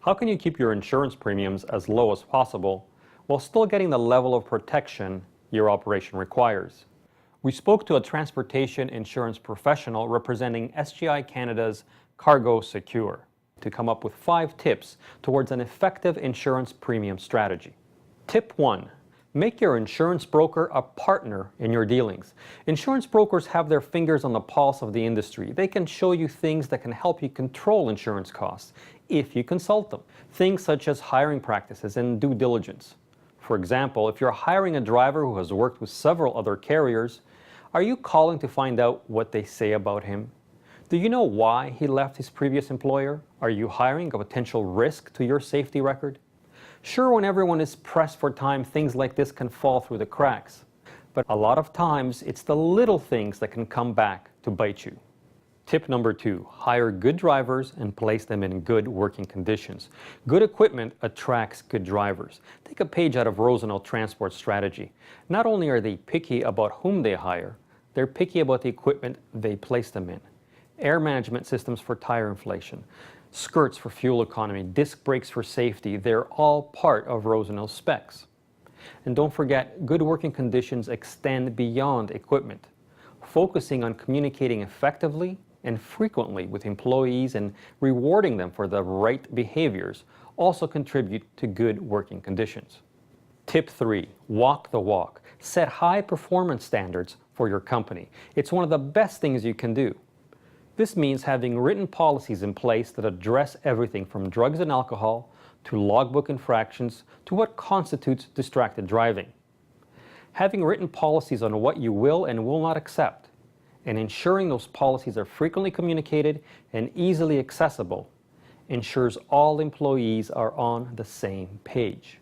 How can you keep your insurance premiums as low as possible while still getting the level of protection your operation requires? We spoke to a transportation insurance professional representing SGI Canada's Cargo Secure to come up with 5 tips towards an effective insurance premium strategy. Tip 1. Make your insurance broker a partner in your dealings. Insurance brokers have their fingers on the pulse of the industry. They can show you things that can help you control insurance costs if you consult them. Things such as hiring practices and due diligence. For example, if you're hiring a driver who has worked with several other carriers, are you calling to find out what they say about him? Do you know why he left his previous employer? Are you hiring a potential risk to your safety record? Sure, when everyone is pressed for time, things like this can fall through the cracks. But a lot of times, it's the little things that can come back to bite you. Tip number 2, hire good drivers and place them in good working conditions. Good equipment attracts good drivers. Take a page out of Rosenau Transport Strategy. Not only are they picky about whom they hire, they're picky about the equipment they place them in. Air management systems for tire inflation, skirts for fuel economy, disc brakes for safety, they're all part of Rosenau's specs. And don't forget, good working conditions extend beyond equipment. Focusing on communicating effectively and frequently with employees and rewarding them for the right behaviors also contribute to good working conditions. Tip 3, walk the walk. Set high performance standards for your company. It's one of the best things you can do. This means having written policies in place that address everything from drugs and alcohol to logbook infractions to what constitutes distracted driving. Having written policies on what you will and will not accept, and ensuring those policies are frequently communicated and easily accessible, ensures all employees are on the same page.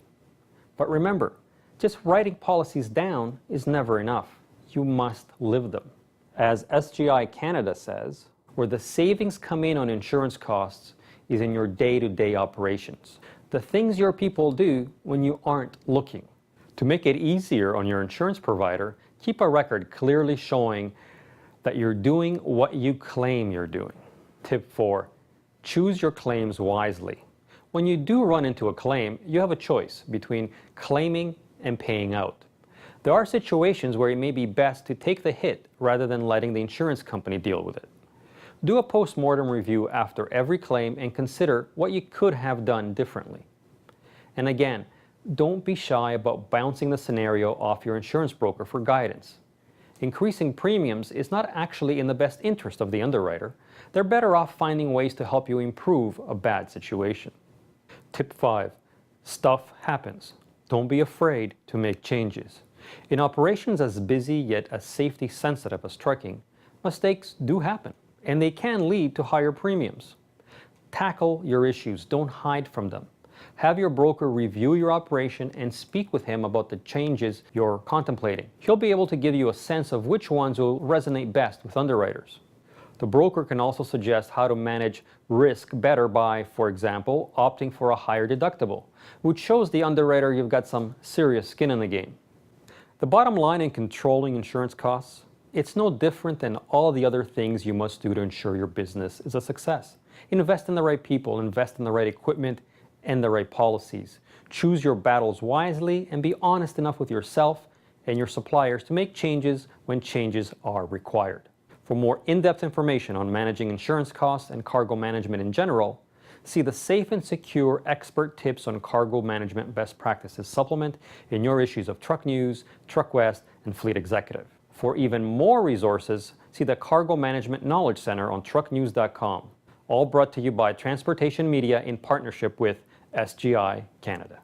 But remember, just writing policies down is never enough. You must live them. As SGI Canada says, where the savings come in on insurance costs is in your day-to-day operations. The things your people do when you aren't looking. To make it easier on your insurance provider, keep a record clearly showing that you're doing what you claim you're doing. Tip 4, choose your claims wisely. When you do run into a claim, you have a choice between claiming and paying out. There are situations where it may be best to take the hit rather than letting the insurance company deal with it. Do a post-mortem review after every claim and consider what you could have done differently. And again, don't be shy about bouncing the scenario off your insurance broker for guidance. Increasing premiums is not actually in the best interest of the underwriter. They're better off finding ways to help you improve a bad situation. Tip 5, stuff happens. Don't be afraid to make changes. In operations as busy yet as safety sensitive as trucking, mistakes do happen, and they can lead to higher premiums. Tackle your issues, don't hide from them. Have your broker review your operation and speak with him about the changes you're contemplating. He'll be able to give you a sense of which ones will resonate best with underwriters. The broker can also suggest how to manage risk better by, for example, opting for a higher deductible, which shows the underwriter you've got some serious skin in the game. The bottom line in controlling insurance costs, it's no different than all the other things you must do to ensure your business is a success. Invest in the right people, invest in the right equipment, and the right policies. Choose your battles wisely and be honest enough with yourself and your suppliers to make changes when changes are required. For more in-depth information on managing insurance costs and cargo management in general, see the Safe and Secure Expert Tips on Cargo Management Best Practices supplement in your issues of Truck News, Truck West, and Fleet Executive. For even more resources, see the Cargo Management Knowledge Center on trucknews.com. All brought to you by Transportation Media in partnership with SGI Canada.